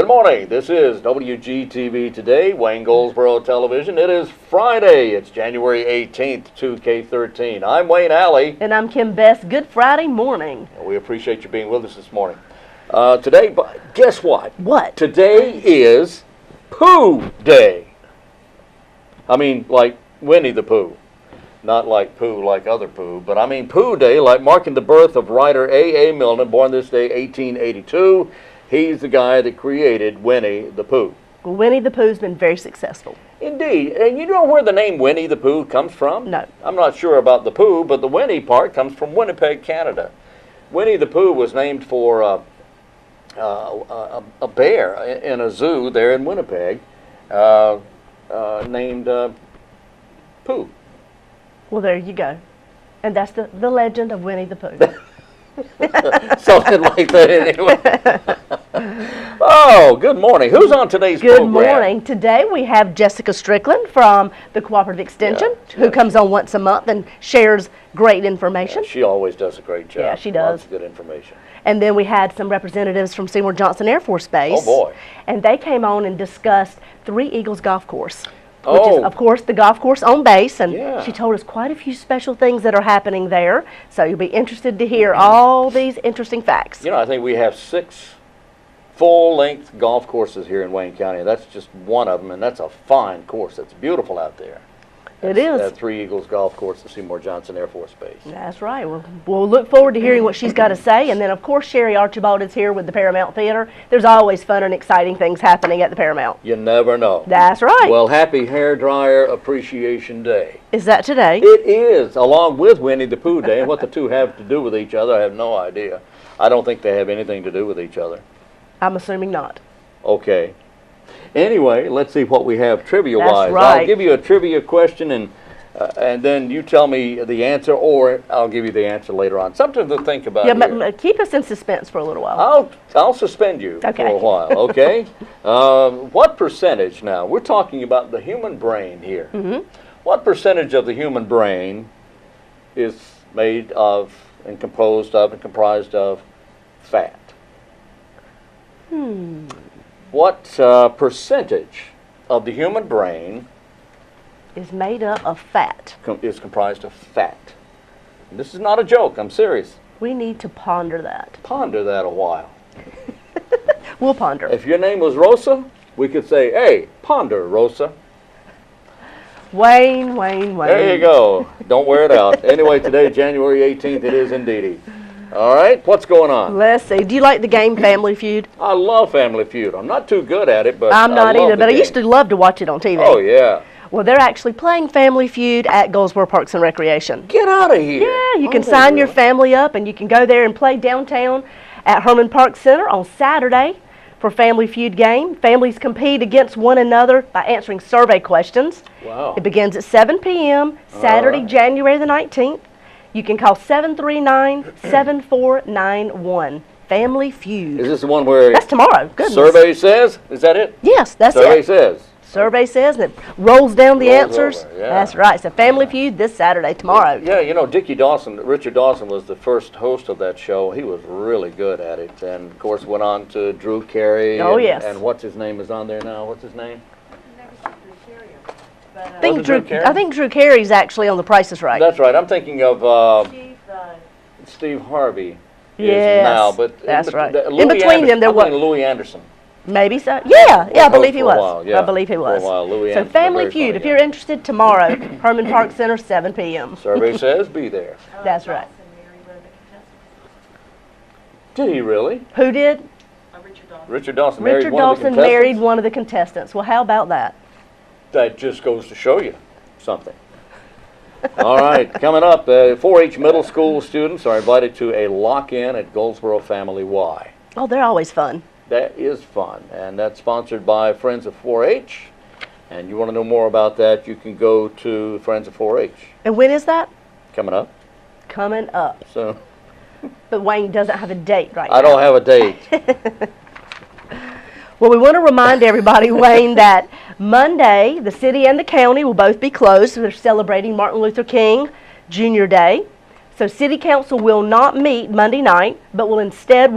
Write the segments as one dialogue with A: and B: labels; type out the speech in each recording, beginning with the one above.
A: Good morning. This is WGTV Today, Wayne Goldsboro Television. It is Friday. It's January 18th, 2K13. I'm Wayne Alley.
B: And I'm Kim Best. Good Friday morning.
A: We appreciate you being with us this morning. Today, guess what?
B: What?
A: Today is Pooh Day. I mean, like Winnie the Pooh. Not like Pooh like other Pooh, but I mean Pooh Day, like marking the birth of writer A.A. Milne, born this day, 1882. He's the guy that created Winnie the Pooh.
B: Well, Winnie the Pooh's been very successful.
A: Indeed. And you know where the name Winnie the Pooh comes from?
B: No.
A: I'm not sure about the Pooh, but the Winnie part comes from Winnipeg, Canada. Winnie the Pooh was named for a bear in a zoo there in Winnipeg named Pooh.
B: Well, there you go. And that's the legend of Winnie the Pooh.
A: Something like that anyway. Oh, good morning. Who's on today's program?
B: Good morning. Today we have Jessica Strickland from the Cooperative Extension, who comes on once a month and shares great information.
A: Yeah, she always does a great job.
B: Yeah, she does.
A: Lots of good information.
B: And then we had some representatives from Seymour Johnson Air Force Base.
A: Oh, boy.
B: And they came on and discussed Three Eagles Golf Course, which is, of course, the golf course on base. And she told us quite a few special things that are happening there. So you'll be interested to hear all these interesting facts.
A: You know, I think we have 6 full-length golf courses here in Wayne County. That's just one of them, and that's a fine course. It's beautiful out there.
B: It is.
A: At Three Eagles Golf Course at Seymour Johnson Air Force Base.
B: That's right. We'll look forward to hearing what she's got to say. And then, of course, Sherry Archibald is here with the Paramount Theater. There's always fun and exciting things happening at the Paramount.
A: You never know.
B: That's right.
A: Well, happy Hairdryer Appreciation Day.
B: Is that today?
A: It is, along with Winnie the Pooh Day. And what the two have to do with each other, I have no idea. I don't think they have anything to do with each other.
B: I'm assuming not.
A: Okay. Anyway, let's see what we have trivia-wise.
B: That's right.
A: I'll give you a trivia question, and then you tell me the answer, or I'll give you the answer later on. Something to think about.
B: Yeah, but keep us in suspense for a little while.
A: I'll suspend you for a while, okay? What percentage now? We're talking about the human brain here. Mm-hmm. What percentage of the human brain is made of and composed of and comprised of fat? What percentage of the human brain
B: is made up of fat?
A: Is comprised of fat? And this is not a joke. I'm serious.
B: We need to ponder that.
A: Ponder that a while.
B: We'll ponder.
A: If your name was Rosa, we could say, hey, ponder, Rosa.
B: Wayne, Wayne, Wayne.
A: There you go. Don't wear it out. Anyway, today, January 18th, it is indeedy. All right, what's going on?
B: Let's see. Do you like the game Family Feud?
A: I love Family Feud. I'm not too good at it, but
B: I'm not either, but
A: game.
B: I used to love to watch it on TV.
A: Oh, yeah.
B: Well, they're actually playing Family Feud at Goldsboro Parks and Recreation.
A: Get out of here.
B: Yeah, you can sign your family up, and you can go there and play downtown at Herman Park Center on Saturday for Family Feud game. Families compete against one another by answering survey questions.
A: Wow.
B: It begins at 7 p.m. Saturday, January the 19th. You can call 739-7491. Family Feud.
A: Is this the one where...
B: That's tomorrow. Goodness.
A: Survey says? Is that it?
B: Yes, that's
A: Survey
B: it.
A: says.
B: Survey says, and it rolls down the answers.
A: Over, yeah.
B: That's right. So Family Feud this Saturday, tomorrow.
A: Yeah, you know, Richard Dawson was the first host of that show. He was really good at it. And, of course, went on to Drew Carey.
B: Oh, yes.
A: And what's his name is on there now? What's his name?
B: I think Drew Carey's actually on The Price is Right.
A: That's right. I'm thinking of Steve Harvey.
B: Yes,
A: now, but
B: that's right. In between them, there was
A: Louis Anderson.
B: Maybe so. Yeah, I believe he was.
A: Yeah,
B: I believe he was.
A: For a while, Louis
B: so
A: Anderson,
B: Family Feud, if you're interested, tomorrow, Herman Park Center, 7 p.m.
A: Survey says be there.
B: That's right.
A: Did he really?
B: Who did?
A: Richard Dawson.
B: Richard Dawson married one of the contestants. Well, how about that?
A: That just goes to show you something. All right, coming up, 4-H middle school students are invited to a lock-in at Goldsboro Family Y.
B: Oh, they're always fun.
A: That is fun, and that's sponsored by Friends of 4-H. And you want to know more about that, you can go to Friends of 4-H.
B: And when is that?
A: Coming up.
B: Coming up.
A: So.
B: But Wayne doesn't have a date right now.
A: I don't have a date.
B: Well, we want to remind everybody, Wayne, that Monday, the city and the county will both be closed. So they're celebrating Martin Luther King Jr. Day. So City Council will not meet Monday night, but will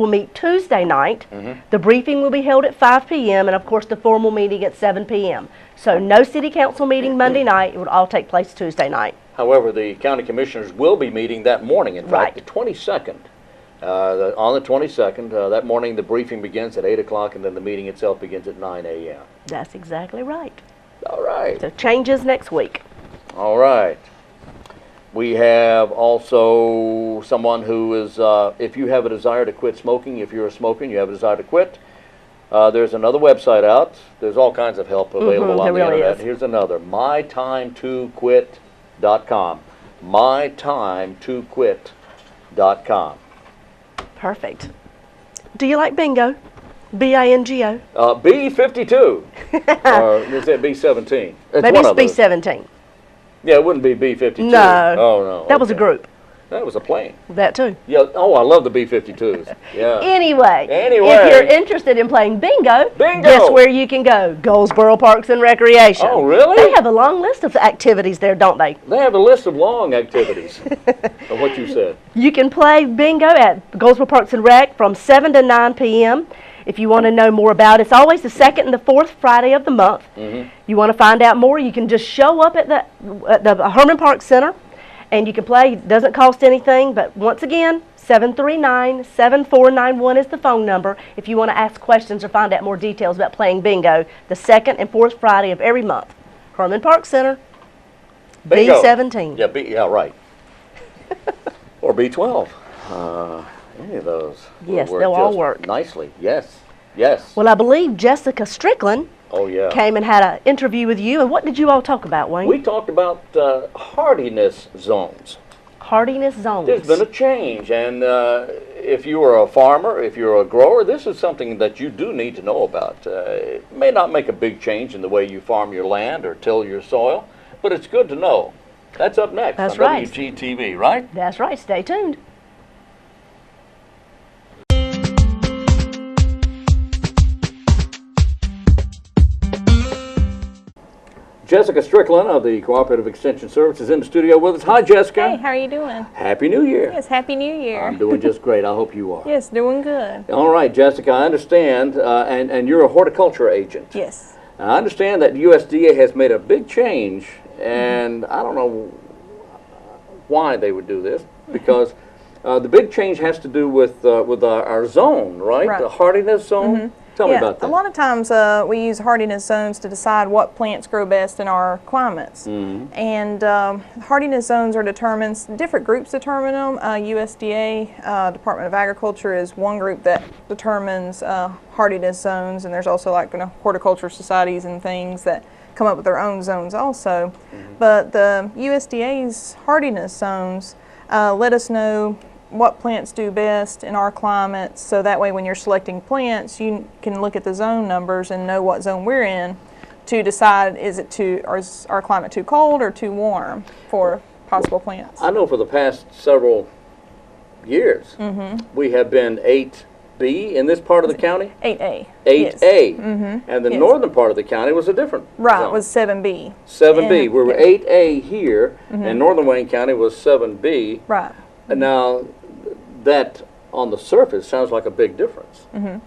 B: meet Tuesday night. The briefing will be held at 5 p.m. and of course the formal meeting at 7 p.m. So no City Council meeting Monday night. It would all take place Tuesday night.
A: However, the county commissioners will be meeting that morning, in fact, the 22nd. On the 22nd, that morning the briefing begins at 8 o'clock and then the meeting itself begins at 9 a.m.
B: That's exactly right.
A: All right.
B: So changes next week.
A: All right. We have also someone who is, if you have a desire to quit smoking, if you're a smoker and you have a desire to quit, there's another website out. There's all kinds of help available on the internet. Here's another, mytime2quit.com. mytime2quit.com.
B: Perfect. Do you like bingo? B-I-N-G-O?
A: B52. Or is that B17?
B: Maybe it's B17.
A: Yeah, it wouldn't be B52.
B: No.
A: Oh, no.
B: That was a group.
A: That was a plane.
B: That too.
A: Yeah. Oh, I love the B-52s. Yeah.
B: Anyway, if you're interested in playing bingo, guess where you can go? Goldsboro Parks and Recreation.
A: Oh, really?
B: They have a long list of activities there, don't they?
A: They have a list of long activities of what you said.
B: You can play bingo at Goldsboro Parks and Rec from 7 to 9 p.m. If you want to know more about it, it's always the second and the fourth Friday of the month. You want to find out more, you can just show up at the Herman Park Center and you can play. It doesn't cost anything, but once again, 739-7491 is the phone number if you want to ask questions or find out more details about playing bingo the second and fourth Friday of every month. Herman Park Center,
A: Bingo.
B: B17.
A: Yeah, right. Or B12. Any of those.
B: Yes, they'll all work
A: nicely. Yes. Yes.
B: Well, I believe Jessica Strickland came and had an interview with you. And what did you all talk about, Wayne?
A: We talked about hardiness zones. Hardiness zones. There's been a change, and if you are a farmer, if you're a grower, this is something that you do need to know about. It may not make a big change in the way you farm your land or till your soil, but it's good to know. That's up next on WGTV, right?
B: That's right. Stay tuned.
A: Jessica Strickland of the Cooperative Extension Service is in the studio with us. Hi, Jessica.
C: Hey, how are you doing?
A: Happy New Year.
C: Yes, Happy New Year.
A: I'm doing just great. I hope you are.
C: Yes, doing good.
A: All right, Jessica, I understand, and you're a horticulture agent.
C: Yes.
A: I understand that USDA has made a big change, and I don't know why they would do this, because the big change has to do with our zone, right? The hardiness zone. Tell me about that.
C: A lot of times we use hardiness zones to decide what plants grow best in our climates. And hardiness zones are determined, different groups determine them. USDA, Department of Agriculture, is one group that determines hardiness zones, and there's also like horticulture societies and things that come up with their own zones also. But the USDA's hardiness zones let us know what plants do best in our climate, so that way when you're selecting plants you can look at the zone numbers and know what zone we're in to decide is our climate too cold or too warm for possible plants.
A: I know for the past several years we have been 8B in this part of the county.
C: 8A.
A: 8A. And the northern part of the county was a different zone.
C: It was 7B.
A: 7B. We were 8A here, and northern Wayne County was 7B.
C: Right.
A: And now that on the surface sounds like a big difference.
C: And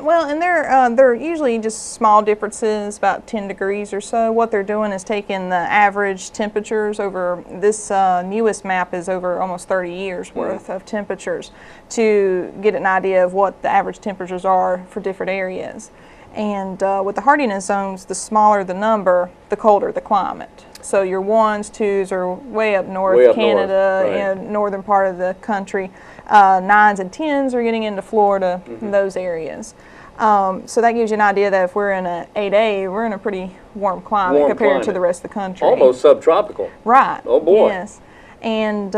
C: well, and they're usually just small differences, about 10 degrees or so. What they're doing is taking the average temperatures over this newest map is over almost 30 years worth of temperatures to get an idea of what the average temperatures are for different areas. And with the hardiness zones, the smaller the number, the colder the climate. So your 1s, 2s are way up north, Canada, and northern part of the country. 9s and 10s are getting into Florida, and those areas. So that gives you an idea that if we're in a 8A, we're in a pretty warm climate compared to the rest of the country.
A: Almost subtropical.
C: Right.
A: Oh boy.
C: Yes. And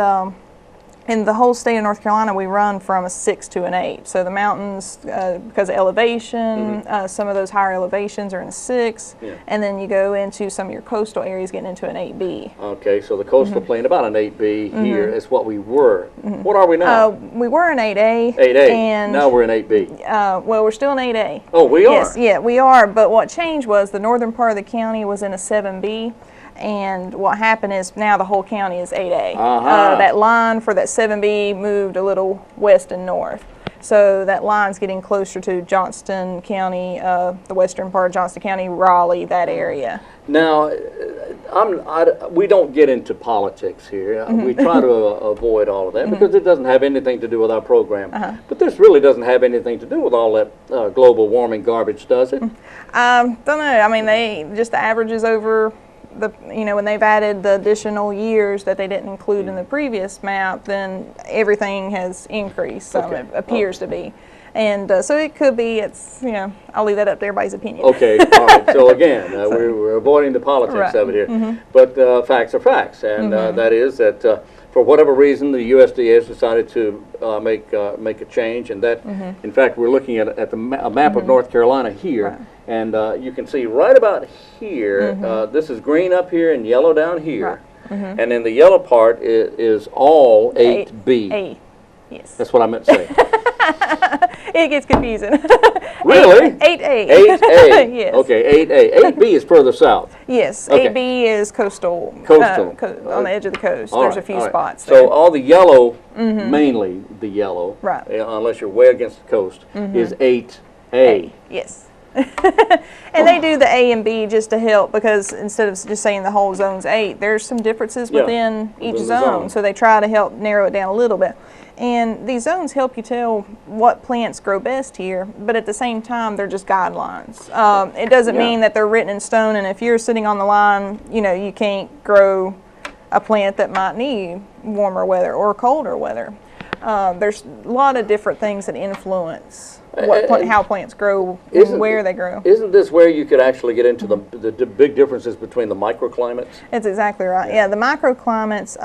C: in the whole state of North Carolina, we run from a 6 to an 8. So the mountains, because of elevation, some of those higher elevations are in a 6. And then you go into some of your coastal areas getting into an 8B.
A: Okay, so the coastal plain, about an 8B here is what we were. What are we now?
C: We were in 8A.
A: 8A.
C: And
A: now we're in 8B.
C: Well, we're still in 8A.
A: Oh, we are?
C: Yes, yeah, we are. But what changed was the northern part of the county was in a 7B. And what happened is now the whole county is 8A.
A: Uh-huh.
C: That line for that 7B moved a little west and north. So that line's getting closer to Johnston County, the western part of Johnston County, Raleigh, that area.
A: Now, we don't get into politics here. We try to avoid all of that because it doesn't have anything to do with our program. But this really doesn't have anything to do with all that global warming garbage, does it?
C: Don't know. I mean, just the averages over the, when they've added the additional years that they didn't include in the previous map, then everything has increased. So it appears to be. And so it could be, I'll leave that up to everybody's opinion.
A: Okay, all right. So again, we're avoiding the politics of it here. But facts are facts. And that is that for whatever reason, the USDA has decided to make a change. And that, in fact, we're looking at a map of North Carolina here. Right. And you can see right about here, this is green up here and yellow down here. Right. And then the yellow part is all 8B.
C: A, yes.
A: That's what I meant to say.
C: It gets confusing.
A: Really?
C: 8A.
A: 8A.
C: Yes.
A: Okay, 8A. 8B is further south.
C: Yes.
A: Okay.
C: 8B is coastal. On the edge of the coast.
A: All
C: There's
A: right,
C: a few spots
A: so
C: there.
A: So all the yellow, mainly the yellow,
C: right.
A: Unless you're way against the coast, is 8A.
C: Yes. And they do the A and B just to help, because instead of just saying the whole zone's 8, there's some differences within each zone. So they try to help narrow it down a little bit. And these zones help you tell what plants grow best here, but at the same time, they're just guidelines. It doesn't mean that they're written in stone, and if you're sitting on the line, you can't grow a plant that might need warmer weather or colder weather. There's a lot of different things that influence how plants grow and where they grow. Isn't
A: this where you could actually get into the big differences between the microclimates?
C: That's exactly right. Yeah, the microclimates,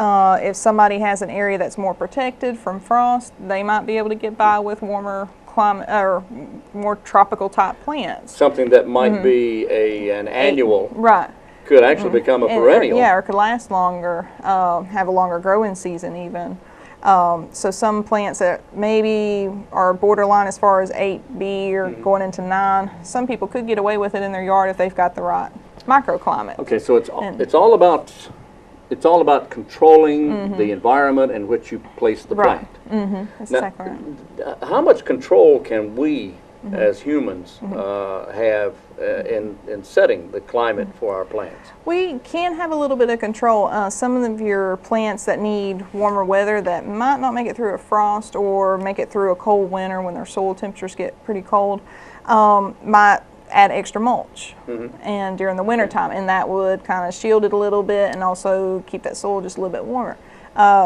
C: if somebody has an area that's more protected from frost, they might be able to get by with warmer climate or more tropical type plants.
A: Something that might be an annual.
C: Right.
A: Could actually become a perennial.
C: Or could last longer, have a longer growing season even. So some plants that maybe are borderline as far as 8B or going into 9, some people could get away with it in their yard if they've got the right microclimate.
A: Okay, so it's all about controlling the environment in which you place the plant.
C: That's exactly right.
A: How much control can we as humans have in setting the climate for our plants?
C: We can have a little bit of control. Some of your plants that need warmer weather that might not make it through a frost or make it through a cold winter when their soil temperatures get pretty cold might add extra mulch and during the winter time, and that would kind of shield it a little bit and also keep that soil just a little bit warmer.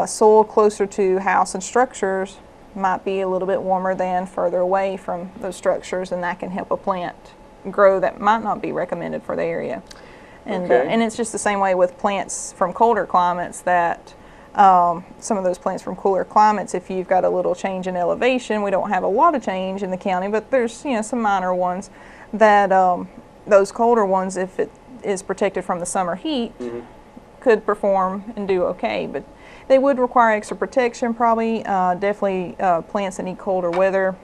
C: Soil closer to house and structures might be a little bit warmer than further away from those structures, and that can help a plant grow that might not be recommended for the area. And, and it's just the same way with plants from colder climates that some of those plants from cooler climates, if you've got a little change in elevation, we don't have a lot of change in the county, but there's some minor ones that those colder ones, if it is protected from the summer heat, could perform and do okay. But they would require extra protection probably. Definitely plants that need colder weather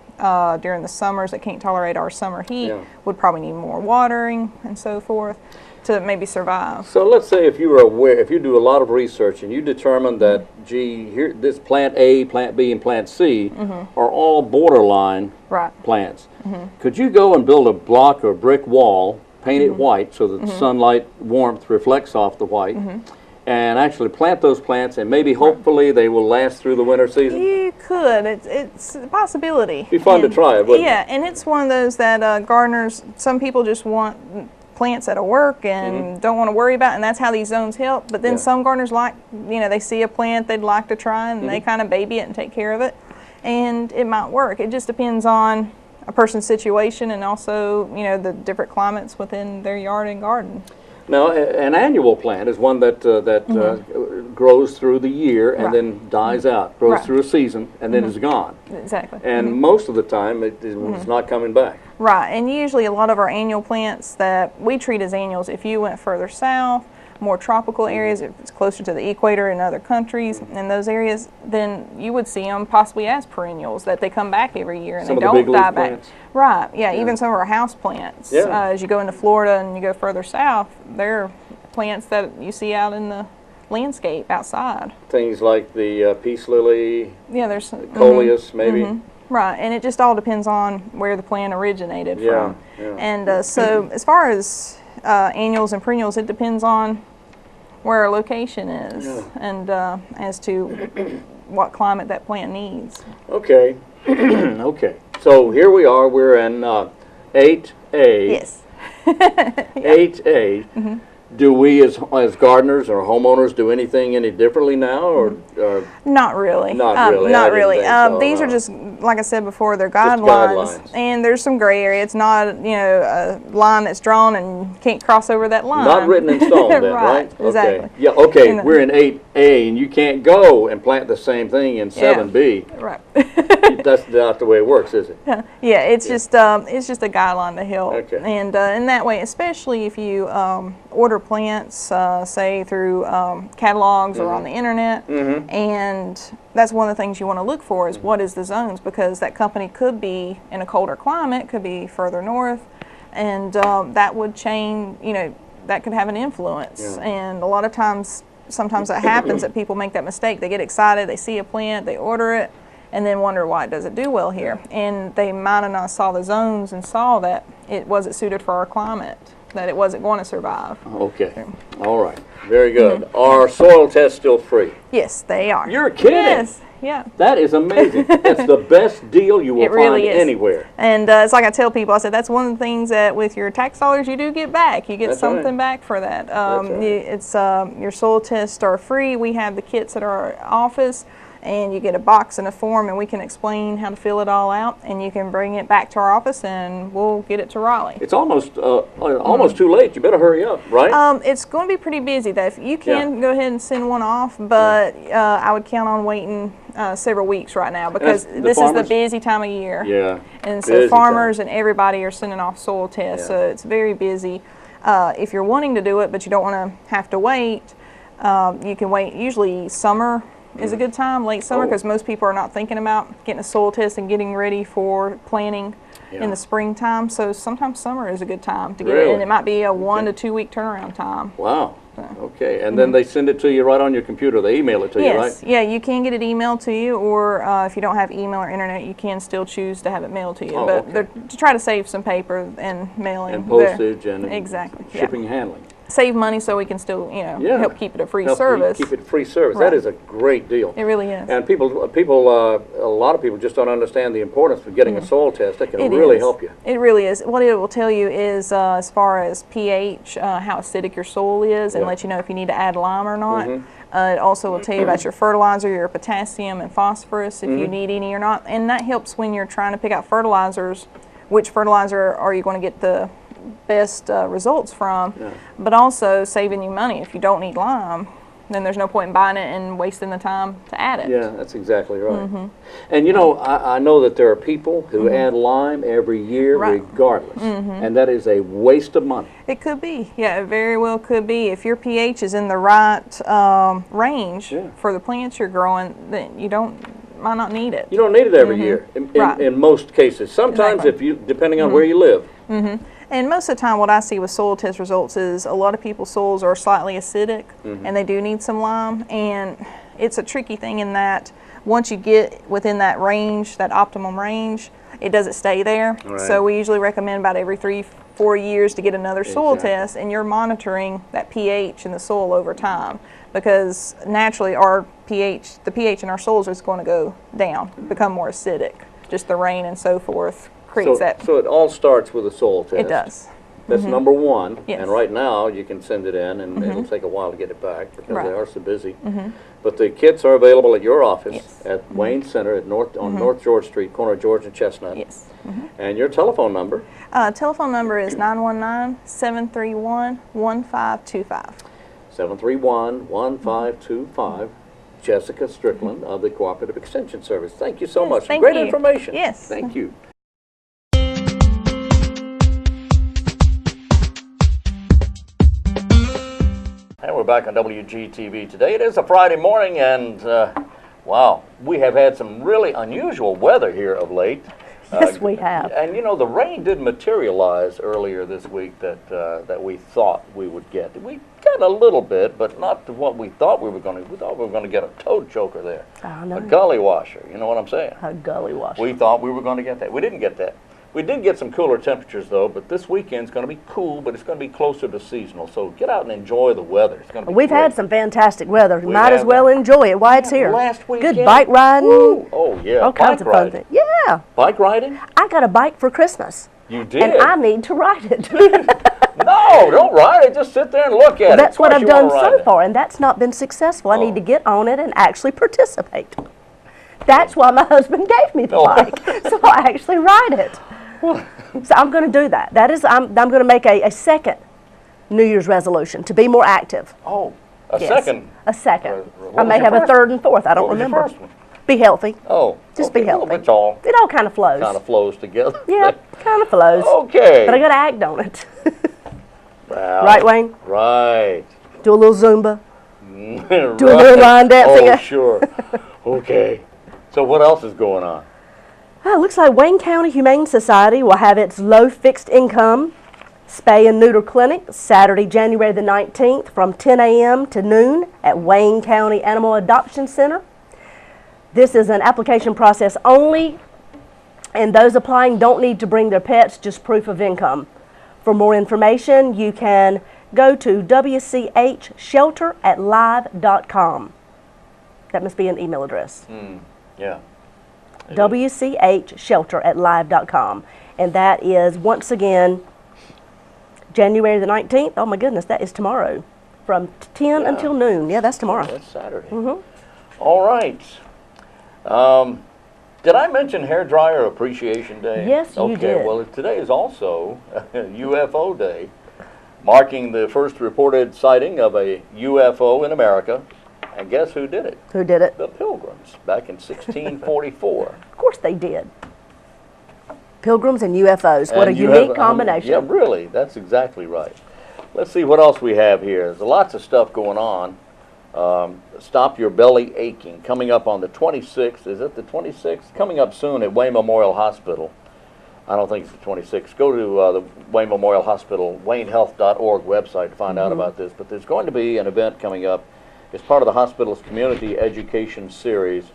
C: during the summers that can't tolerate our summer heat would probably need more watering and so forth to maybe survive.
A: So let's say if you were aware, if you do a lot of research and you determine that, gee, here this plant A, plant B, and plant C are all borderline plants, could you go and build a block or brick wall, paint it white so that the sunlight warmth reflects off the white, and actually plant those plants, and maybe hopefully they will last through the winter season?
C: You could. It's a possibility.
A: It'd be fun to try it, wouldn't it?
C: And it's one of those that gardeners, some people just want plants that'll work and don't want to worry about, and that's how these zones help. But then some gardeners like, they see a plant they'd like to try, and they kind of baby it and take care of it, and it might work. It just depends on a person's situation and also, the different climates within their yard and garden.
A: Now, an annual plant is one that grows through the year and then dies out, grows through a season, and then is gone.
C: Exactly.
A: And most of the time, it's not coming back.
C: Right, and usually a lot of our annual plants that we treat as annuals, if you went further south, more tropical areas, if it's closer to the equator in other countries, in those areas, then you would see them possibly as perennials, that they come back every year and
A: some
C: they
A: of the
C: don't
A: big
C: die
A: leaf
C: back.
A: plants.
C: Right, even some of our house plants. As you go into Florida and you go further south, they're plants that you see out in the landscape outside.
A: Things like the peace lily,
C: yeah, there's
A: coleus maybe.
C: Right, and it just all depends on where the plant originated from.
A: Yeah.
C: And so as far as annuals and perennials, it depends on where our location is and as to what climate that plant needs.
A: Okay. Okay. So here we are. We're in 8A.
C: Yes.
A: 8A. Do we, as gardeners or homeowners, do anything any differently now, or
C: not really?
A: Not really.
C: Not really.
A: So,
C: these are just, like I said before, they're guidelines, and there's some gray area. It's not, a line that's drawn and can't cross over that line.
A: Not written in stone, then, right?
C: Exactly.
A: Okay. Yeah. Okay. We're in 8A, and you can't go and plant the same thing in 7B.
C: Right.
A: That's not the way it works, is it?
C: Yeah. It's just a guideline to help.
A: Okay.
C: And in that way, especially if you order plants, say through catalogs or on the internet, and that's one of the things you want to look for is what is the zones, because that company could be in a colder climate, could be further north, and that would change, that could have an influence. And a lot of times, sometimes that happens that people make that mistake. They get excited, they see a plant, they order it, and then wonder why it doesn't do well here. And they might have not saw the zones and saw that it wasn't suited for our climate, that it wasn't going to survive.
A: Okay. All right. Very good. Are soil tests still free?
C: Yes, they are.
A: You're kidding?
C: Yes. Yeah.
A: That is amazing. That's the best deal you will find anywhere.
C: And it's like I tell people, I said, that's one of the things that with your tax dollars you do get back. You get something back for that. It's your soil tests are free. We have the kits at our office, and you get a box and a form, and we can explain how to fill it all out, and you can bring it back to our office, and we'll get it to Raleigh.
A: It's almost too late. You better hurry up, right?
C: It's going to be pretty busy, though. If you can go ahead and send one off, but I would count on waiting several weeks right now, because this is the busy time of year.
A: Yeah.
C: And so farmers and everybody are sending off soil tests, so it's very busy. If you're wanting to do it, but you don't want to have to wait, you can wait. Usually summer is a good time, late summer, because most people are not thinking about getting a soil test and getting ready for planting in the springtime. So sometimes summer is a good time to get it, and it might be a 1 to 2 week turnaround time.
A: Wow. Okay, and then they send it to you right on your computer. They email it to you, right?
C: Yeah, you can get it emailed to you, or if you don't have email or internet, you can still choose to have it mailed to you. But they're to try to save some paper and mailing.
A: And postage and shipping and handling.
C: Save money so we can still, help keep it a free service.
A: Keep it a free service. That is a great deal.
C: It really is.
A: And a lot of people just don't understand the importance of getting a soil test. That can really help you.
C: It really is. What it will tell you is, as far as pH, how acidic your soil is, and let you know if you need to add lime or not. It also will tell you about your fertilizer, your potassium and phosphorus, if you need any or not. And that helps when you're trying to pick out fertilizers, which fertilizer are you going to get the best results from, but also saving you money. If you don't need lime, then there's no point in buying it and wasting the time to add it.
A: Yeah, that's exactly right. And I know that there are people who add lime every year regardless, and that is a waste of money.
C: It could be. Yeah, it very well could be. If your pH is in the right range for the plants you're growing, then you might not need it.
A: You don't need it every year in most cases. Sometimes depending on where you live.
C: And most of the time what I see with soil test results is a lot of people's soils are slightly acidic, and they do need some lime. And it's a tricky thing in that once you get within that range, that optimum range, it doesn't stay there. So we usually recommend about every 3-4 years to get another soil test, and you're monitoring that pH in the soil over time, because naturally the pH in our soils is going to go down, become more acidic. Just the rain and so forth creates that.
A: So it all starts with a soil test.
C: It does.
A: That's number one.
C: Yes.
A: And right now you can send it in, and it'll take a while to get it back because they are so busy. But the kits are available at your office at Wayne Center at on North George Street, corner of George and Chestnut.
C: Yes.
A: And your telephone number?
C: Telephone number is 919-731-1525.
A: 731-1525. Jessica Strickland of the Cooperative Extension Service. Thank you so much.
C: Thank
A: Great
C: you.
A: information.
C: Yes.
A: Thank you. And we're back on WGTV today. It is a Friday morning, and wow, we have had some really unusual weather here of late.
B: Yes, we have.
A: And you know, the rain did materialize earlier this week that we thought we would get. We got a little bit, but not to what we thought we were going to. We thought we were going to get a toad choker there.
B: I know.
A: A gully washer, you know what I'm saying?
B: A gully washer.
A: We thought we were going to get that. We didn't get that. We did get some cooler temperatures, though, but this weekend's going to be cool, but it's going to be closer to seasonal. So get out and enjoy the weather. It's going to be
B: We've
A: great.
B: had some fantastic weather. You might as well enjoy it while it's here.
A: Last weekend.
B: Good bike riding.
A: Woo. Oh, yeah.
B: All kinds of fun things. Yeah.
A: Bike riding?
B: I got a bike for Christmas.
A: You did?
B: And I need to ride it.
A: No, don't ride it. Just sit there and look at it.
B: That's what I've done so far, and that's not been successful. I need to get on it and actually participate. That's why my husband gave me the bike, so I actually ride it. So I'm going to do that. That is, I'm going to make a second New Year's resolution to be more active.
A: Oh, second?
B: A second. I may have a third and fourth. I don't remember.
A: What was your first one?
B: Be healthy.
A: Oh.
B: Just be healthy.
A: It all
B: kind of flows.
A: kind of flows together.
B: Yeah, kind of flows.
A: Okay.
B: But I got to act on it.
A: Wow.
B: Right, Wayne?
A: Right.
B: Do a little Zumba.
A: Right.
B: Do a little line dancing.
A: Oh, sure. Okay. So what else is going on?
B: It looks like Wayne County Humane Society will have its low fixed income spay and neuter clinic Saturday, January the 19th from 10 a.m. to noon at Wayne County Animal Adoption Center. This is an application process only, and those applying don't need to bring their pets, just proof of income. For more information, you can go to wchshelter@live.com. That must be an email address.
A: Yeah.
B: wchshelter@live.com. And that is, once again, January the 19th. Oh my goodness, that is tomorrow. From 10 until noon. Yeah, that's tomorrow.
A: That's Saturday. All right. Did I mention Hairdryer Appreciation Day?
B: Yes, you did.
A: Okay, well, today is also UFO Day, marking the first reported sighting of a UFO in America. And guess who did it?
B: Who did it?
A: The Pilgrims, back in 1644.
B: Of course they did. Pilgrims and UFOs. What a unique combination.
A: Yeah, really. That's exactly right. Let's see what else we have here. There's lots of stuff going on. Stop Your Belly Aching, coming up on the 26th. Is it the 26th? Coming up soon at Wayne Memorial Hospital. I don't think it's the 26th. Go to the Wayne Memorial Hospital, waynehealth.org website to find out about this. But there's going to be an event coming up. It's part of the hospital's community education series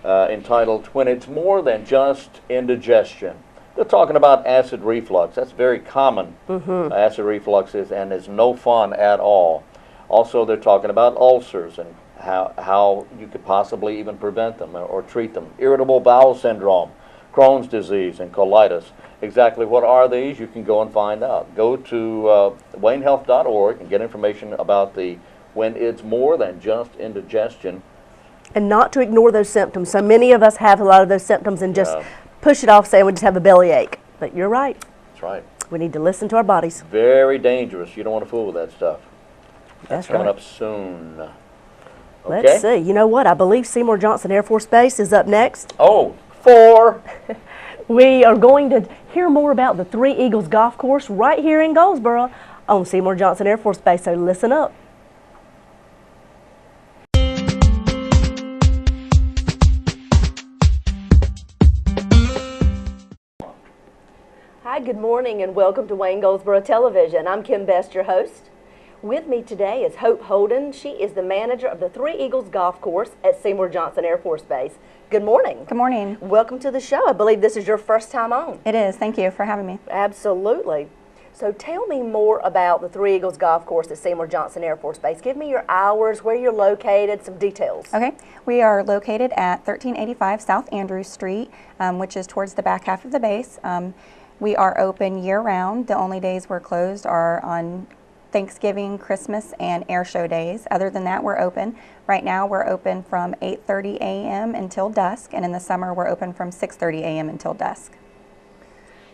A: entitled When It's More Than Just Indigestion. They're talking about acid reflux. That's very common. Acid reflux is, and is no fun at all. Also, they're talking about ulcers and how you could possibly even prevent them or treat them. Irritable bowel syndrome, Crohn's disease, and colitis. Exactly what are these? You can go and find out. Go to waynehealth.org and get information about the When It's More Than Just Indigestion.
B: And not to ignore those symptoms. So many of us have a lot of those symptoms and just push it off, saying we just have a belly ache. But you're right.
A: That's right.
B: We need to listen to our bodies.
A: Very dangerous. You don't want to fool with that stuff.
B: That's
A: coming
B: right.
A: up soon.
B: Let's see. You know what? I believe Seymour Johnson Air Force Base is up next.
A: Oh,
B: we are going to hear more about the Three Eagles Golf Course right here in Goldsboro on Seymour Johnson Air Force Base. So listen up. Hi, good morning, and welcome to Wayne Goldsboro Television. I'm Kim Best, your host. With me today is Hope Holden. She is the manager of the Three Eagles Golf Course at Seymour Johnson Air Force Base. Good morning.
D: Good morning.
B: Welcome to the show. I believe this is your first time on.
D: It is. Thank you for having me.
B: Absolutely. So tell me more about the Three Eagles Golf Course at Seymour Johnson Air Force Base. Give me your hours, where you're located, some details.
D: Okay. We are located at 1385 South Andrews Street, which is towards the back half of the base. We are open year-round. The only days we're closed are on Thanksgiving, Christmas, and air show days. Other than that, we're open. Right now, we're open from 8:30 a.m. until dusk, and in the summer, we're open from 6:30 a.m. until dusk.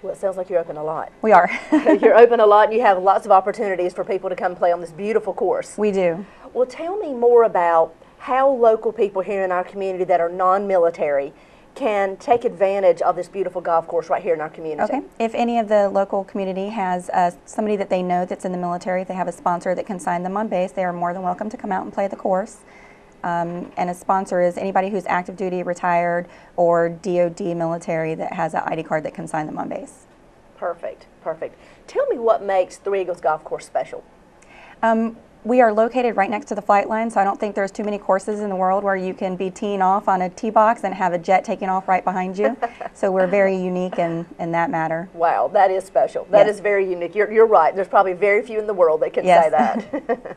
B: Well, it sounds like you're open a lot.
D: We are.
B: You're open a lot, and you have lots of opportunities for people to come play on this beautiful course.
D: We do.
B: Well, tell me more about how local people here in our community that are non-military can take advantage of this beautiful golf course right here in our community.
D: Okay. If any of the local community has somebody that they know that's in the military, if they have a sponsor that can sign them on base, they are more than welcome to come out and play the course. and a sponsor is anybody who's active duty, retired, or DOD military that has an ID card that can sign them on base.
B: Perfect, perfect. Tell me what makes Three Eagles Golf Course special.
D: We are located right next to the flight line, so I don't think there's too many courses in the world where you can be teeing off on a tee box and have a jet taking off right behind you. So we're very unique in that matter.
B: Wow, that is special. That
D: Yes.
B: is very unique. You're right. There's probably very few in the world that can say
D: Yes.
B: that.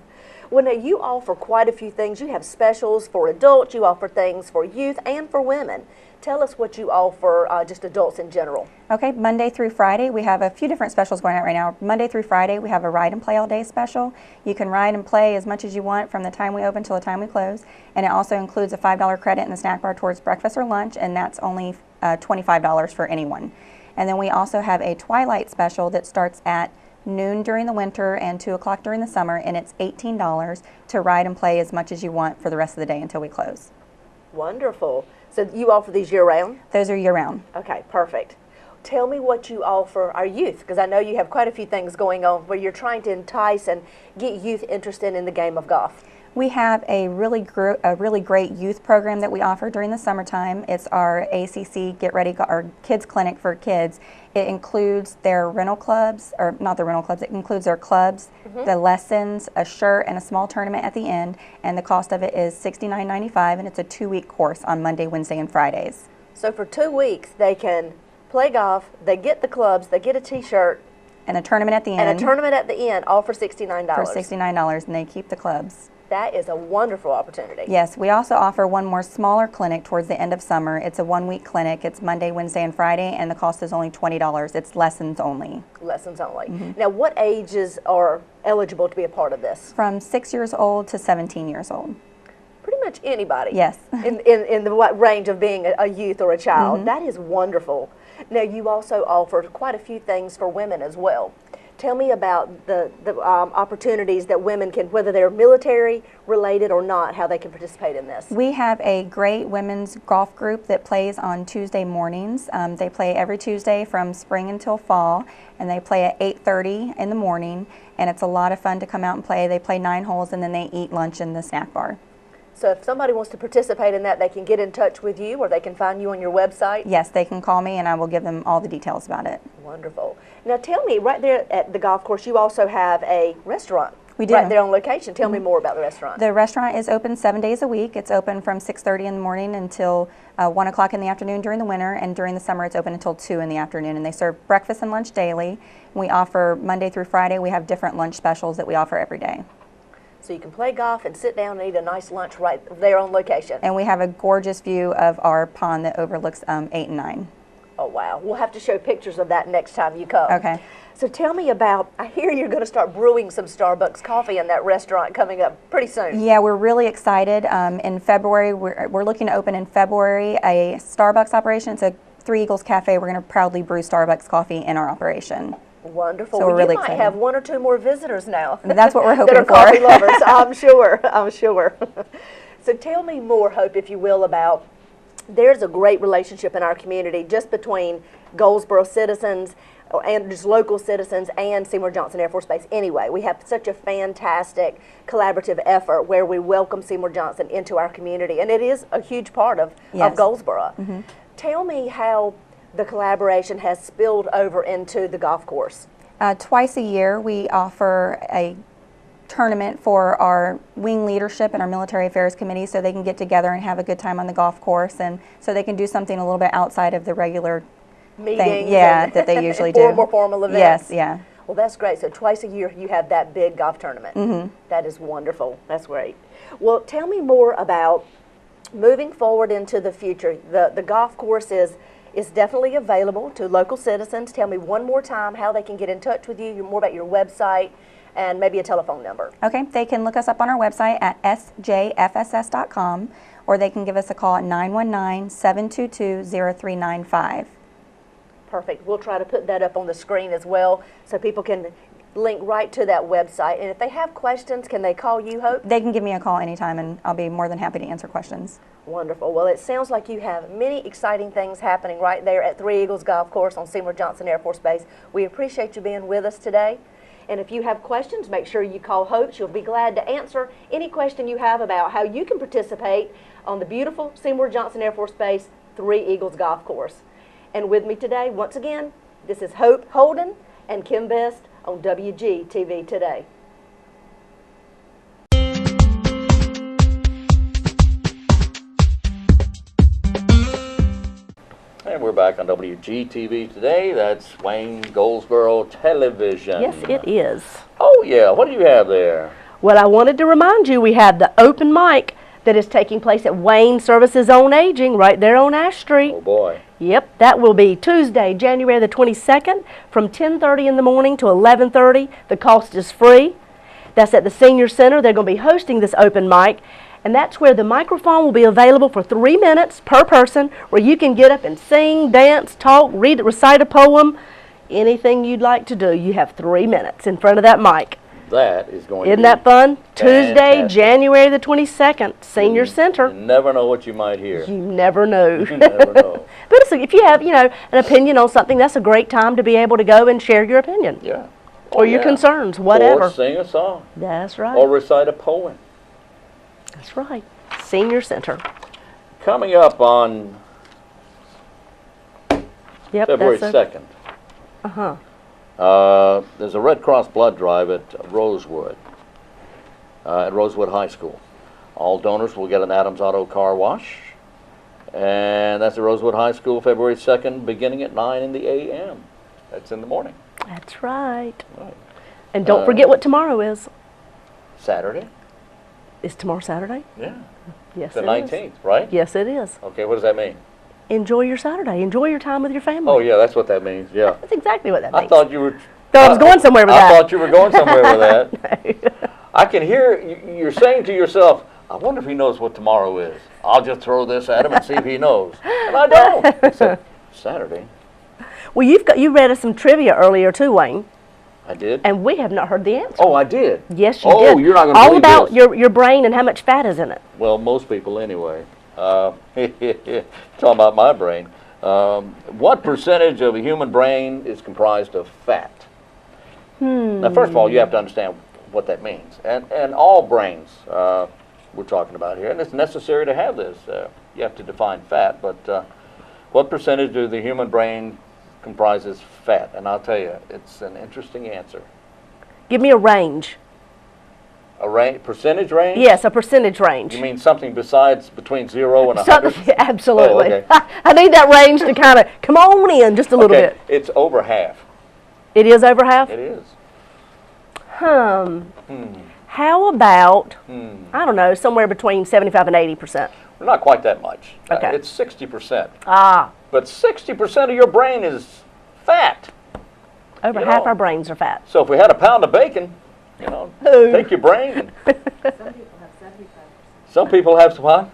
B: Well, now you offer quite a few things. You have specials for adults. You offer things for youth and for women. Tell us what you offer, just adults in general.
D: Okay, Monday through Friday, we have a few different specials going out right now. Monday through Friday, we have a ride and play all day special. You can ride and play as much as you want from the time we open till the time we close. And it also includes a $5 credit in the snack bar towards breakfast or lunch, and that's only $25 for anyone. And then we also have a twilight special that starts at noon during the winter and 2 o'clock during the summer, and it's $18 to ride and play as much as you want for the rest of the day until we close.
B: Wonderful. So you offer these year-round?
D: Those are year-round.
B: Okay, perfect. Tell me what you offer our youth, because I know you have quite a few things going on where you're trying to entice and get youth interested in the game of golf.
D: We have a really great youth program that we offer during the summertime. It's our ACC Get Ready, our kids clinic for kids. It includes their rental clubs, or not the rental clubs, it includes their clubs, the lessons, a shirt, and a small tournament at the end. And the cost of it is $69.95, and it's a 2-week course on Monday, Wednesday, and Fridays.
B: So for 2 weeks, they can play golf, they get the clubs, they get a t-shirt,
D: And a tournament at the end.
B: and a tournament at the end, all for $69.
D: For $69, and they keep the clubs.
B: That is a wonderful opportunity.
D: Yes, we also offer one more smaller clinic towards the end of summer. It's a 1-week clinic. It's Monday, Wednesday, and Friday, and the cost is only $20. It's lessons only.
B: Lessons only. Now, what ages are eligible to be a part of this?
D: From 6 years old to 17 years old.
B: Pretty much anybody.
D: Yes.
B: in the range of being a youth or a child. That is wonderful. Now, you also offer quite a few things for women as well. Tell me about the opportunities that women can, whether they're military related or not, how they can participate in this.
D: We have a great women's golf group that plays on Tuesday mornings. They play every Tuesday from spring until fall, and they play at 8:30 in the morning, and it's a lot of fun to come out and play. They play 9 holes, and then they eat lunch in the snack bar.
B: So if somebody wants to participate in that, they can get in touch with you, or they can find you on your website?
D: Yes, they can call me, and I will give them all the details about it.
B: Wonderful. Now tell me, right there at the golf course, you also have a restaurant.
D: We do.
B: Right there on location. Tell me more about the restaurant.
D: The restaurant is open 7 days a week. It's open from 6:30 in the morning until 1 o'clock in the afternoon during the winter, and during the summer it's open until 2 in the afternoon, and they serve breakfast and lunch daily. We offer Monday through Friday. We have different lunch specials that we offer every day.
B: So you can play golf and sit down and eat a nice lunch right there on location.
D: And we have a gorgeous view of our pond that overlooks 8 and 9.
B: Oh, wow. We'll have to show pictures of that next time you come.
D: Okay.
B: So tell me about, I hear you're going to start brewing some Starbucks coffee in that restaurant coming up pretty soon.
D: Yeah, we're really excited. In February, we're looking to open in February a Starbucks operation. It's a Three Eagles Cafe. We're going to proudly brew Starbucks coffee in our operation.
B: Wonderful.
D: So we're
B: Well,
D: really
B: you might
D: excited.
B: have 1 or 2 more visitors now.
D: That's what we're hoping
B: that are
D: for.
B: coffee lovers, I'm sure. I'm sure. So tell me more, Hope, if you will, about there's a great relationship in our community just between Goldsboro citizens and just local citizens and Seymour Johnson Air Force Base. Anyway, we have such a fantastic collaborative effort where we welcome Seymour Johnson into our community, and it is a huge part of Goldsboro. Tell me how the collaboration has spilled over into the golf course.
D: Twice a year, we offer a tournament for our wing leadership and our military affairs committee so they can get together and have a good time on the golf course, and so they can do something a little bit outside of the regular
B: Meetings
D: that they usually do.
B: More formal events.
D: Yes, yeah.
B: Well, that's great. So twice a year you have that big golf tournament. That is wonderful. That's great. Well, tell me more about moving forward into the future. The golf course is definitely available to local citizens. Tell me one more time how they can get in touch with you, more about your website, and maybe a telephone number.
D: Okay, they can look us up on our website at sjfss.com, or they can give us a call at 919-722-0395.
B: Perfect. We'll try to put that up on the screen as well so people can link right to that website. And if they have questions, can they call you, Hope?
D: They can give me a call anytime, and I'll be more than happy to answer questions.
B: Wonderful. Well, it sounds like you have many exciting things happening right there at Three Eagles Golf Course on Seymour Johnson Air Force Base. We appreciate you being with us today. And if you have questions, make sure you call Hope. She'll be glad to answer any question you have about how you can participate on the beautiful Seymour Johnson Air Force Base Three Eagles Golf Course. And with me today, once again, this is Hope Holden and Kim Best on WGTV Today.
A: And we're back on WGTV Today. That's Wayne Goldsboro Television.
B: Yes, it is.
A: Oh, yeah. What do you have there?
B: Well, I wanted to remind you we have the open mic that is taking place at Wayne Services on Aging right there on Ash Street.
A: Oh, boy.
B: Yep, that will be Tuesday, January the 22nd from 10:30 in the morning to 11:30. The cost is free. That's at the Senior Center. They're going to be hosting this open mic. And that's where the microphone will be available for 3 minutes per person, where you can get up and sing, dance, talk, recite a poem, anything you'd like to do. You have 3 minutes in front of that mic.
A: That is going to be
B: Isn't that fun?
A: fantastic.
B: Tuesday, January the 22nd, Senior Center.
A: You never know what you might hear.
B: You never know.
A: You never know.
B: But if you have, an opinion on something, that's a great time to be able to go and share your opinion.
A: Yeah.
B: Or your concerns, whatever.
A: Or sing a song.
B: That's right.
A: Or recite a poem.
B: That's right. Senior Center.
A: Coming up on February 2nd. There's a Red Cross blood drive at Rosewood High School. All donors will get an Adams Auto car wash. And that's at Rosewood High School, February 2nd, beginning at 9 a.m. That's in the morning.
B: That's right.
A: Right.
B: And don't forget what tomorrow is.
A: Saturday?
B: Is tomorrow Saturday?
A: Yeah.
B: Yes,
A: The
B: it
A: 19th,
B: is.
A: right?
B: Yes, it is.
A: Okay, what does that mean?
B: Enjoy your Saturday. Enjoy your time with your family.
A: Oh, yeah, that's what that means, yeah.
B: That's exactly what that means.
A: I thought you were...
B: So I was going somewhere with that.
A: I thought you were going somewhere with that. No. I can hear you're saying to yourself, I wonder if he knows what tomorrow is. I'll just throw this at him and see if he knows. And I don't. Except Saturday.
B: Well, you read us some trivia earlier too, Wayne.
A: I did?
B: And we have not heard the answer.
A: Oh, I did?
B: Yes, you did.
A: Oh, you're not going to
B: all
A: believe
B: about
A: this.
B: your brain and how much fat is in it.
A: Well, most people anyway. Talking about my brain. What percentage of a human brain is comprised of fat? Now, first of all, you have to understand what that means. And all brains we're talking about here. And it's necessary to have this. You have to define fat. But what percentage of the human brain comprises fat? And I'll tell you, it's an interesting answer.
B: Give me a range.
A: A percentage range?
B: Yes, a percentage range.
A: You mean something besides between 0 and 100?
B: Absolutely.
A: Oh, okay.
B: I need that range to kind of come on in just a little bit.
A: It's over half.
B: It is over half?
A: It is.
B: How about, I don't know, somewhere between 75 and 80%?
A: Well, not quite that much.
B: Okay.
A: It's 60%.
B: Ah.
A: But 60% of your brain is fat.
B: Over half our brains are fat.
A: So if we had a pound of bacon, take your brain. Some people have what?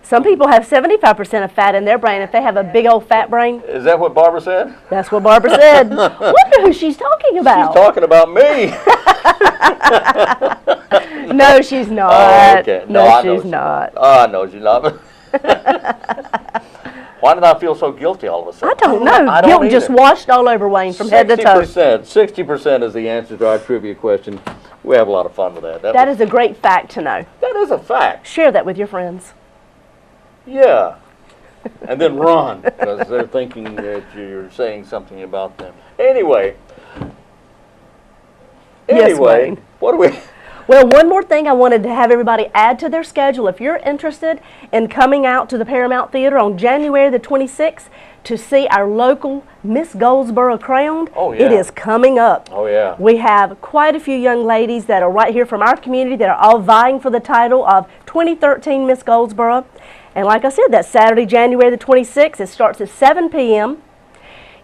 B: Some people have 75% of fat in their brain if they have a big old fat brain.
A: Is that what Barbara said?
B: That's what Barbara said. Wonder who she's talking about.
A: She's talking about me.
B: No, she's not.
A: Oh, okay.
B: No, she's not.
A: I know she's not. Why did I feel so guilty all of a sudden?
B: I don't know. Guilt just washed all over Wayne from head to toe.
A: 60% is the answer to our trivia question. We have a lot of fun with that.
B: That is a great fact to know.
A: That is a fact.
B: Share that with your friends.
A: Yeah. And then run, because they're thinking that you're saying something about them. Anyway,
B: Wayne.
A: What do we...
B: Well, one more thing I wanted to have everybody add to their schedule. If you're interested in coming out to the Paramount Theater on January the 26th to see our local Miss Goldsboro crowned, it is coming up.
A: Oh, yeah.
B: We have quite a few young ladies that are right here from our community that are all vying for the title of 2013 Miss Goldsboro. And like I said, that's Saturday, January the 26th. It starts at 7 p.m.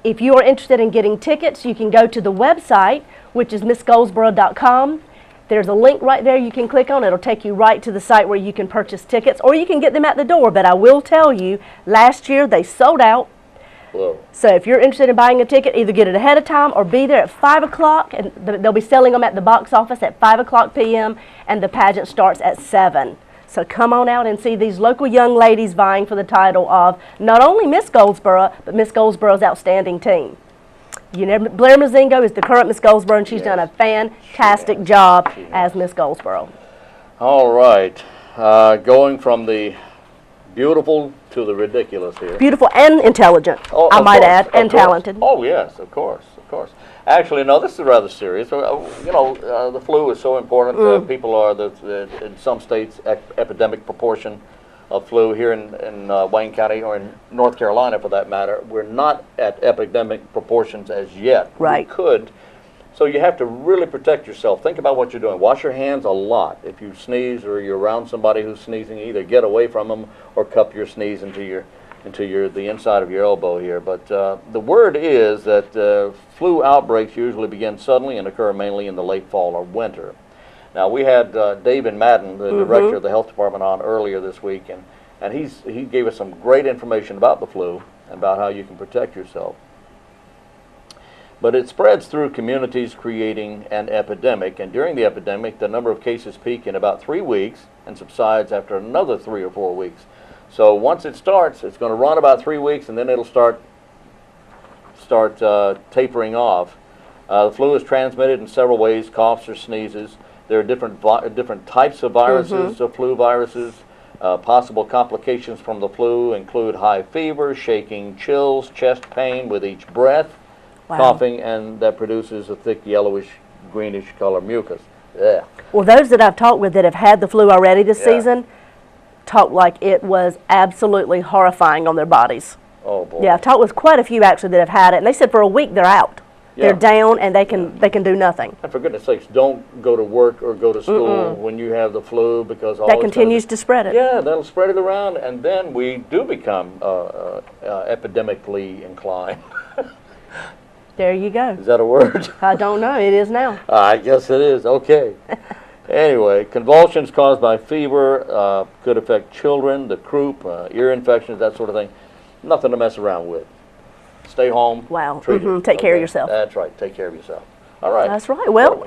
B: If you are interested in getting tickets, you can go to the website, which is missgoldsboro.com. There's a link right there you can click on. It'll take you right to the site where you can purchase tickets, or you can get them at the door. But I will tell you, last year they sold out.
A: Whoa.
B: So if you're interested in buying a ticket, either get it ahead of time or be there at 5 o'clock. And they'll be selling them at the box office at 5 o'clock p.m. and the pageant starts at 7. So come on out and see these local young ladies vying for the title of not only Miss Goldsboro, but Miss Goldsboro's Outstanding Teen. Blair Mazingo is the current Miss Goldsboro, and she's done a fantastic job as Miss Goldsboro.
A: All right. Going from the beautiful to the ridiculous here.
B: Beautiful and intelligent, I might add, and talented.
A: Oh, yes, of course, of course. Actually, no, this is rather serious. You know, the flu is so important. People are, in some states, epidemic proportion of flu. Here in Wayne County, or in North Carolina for that matter, we're not at epidemic proportions as yet.
B: Right.
A: We could. So you have to really protect yourself. Think about what you're doing. Wash your hands a lot. If you sneeze or you're around somebody who's sneezing, either get away from them or cup your sneeze into the inside of your elbow here. But the word is that flu outbreaks usually begin suddenly and occur mainly in the late fall or winter. Now, we had David Madden, the director of the health department, on earlier this week, and he gave us some great information about the flu and about how you can protect yourself. But it spreads through communities, creating an epidemic, and during the epidemic, the number of cases peak in about 3 weeks and subsides after another 3 or 4 weeks. So once it starts, it's going to run about 3 weeks, and then it'll start tapering off. The flu is transmitted in several ways: coughs or sneezes. There are different types of viruses, of flu viruses. Possible complications from the flu include high fever, shaking, chills, chest pain with each breath, coughing, and that produces a thick yellowish, greenish color mucus. Yeah.
B: Well, those that I've talked with that have had the flu already this season talk like it was absolutely horrifying on their bodies.
A: Oh boy.
B: Yeah, I've talked with quite a few actually that have had it, and they said for a week they're out. They're down, and they can do nothing.
A: And for goodness sakes, don't go to work or go to school when you have the flu, because
B: that continues to spread it.
A: Yeah, that'll spread it around, and then we do become epidemically inclined.
B: There you go.
A: Is that a word?
B: I don't know. It is now.
A: I guess it is. Okay. Anyway, convulsions caused by fever could affect children, the croup, ear infections, that sort of thing. Nothing to mess around with. Stay home.
B: Wow. Take care of yourself.
A: That's right. Take care of yourself. All right.
B: That's right. Well,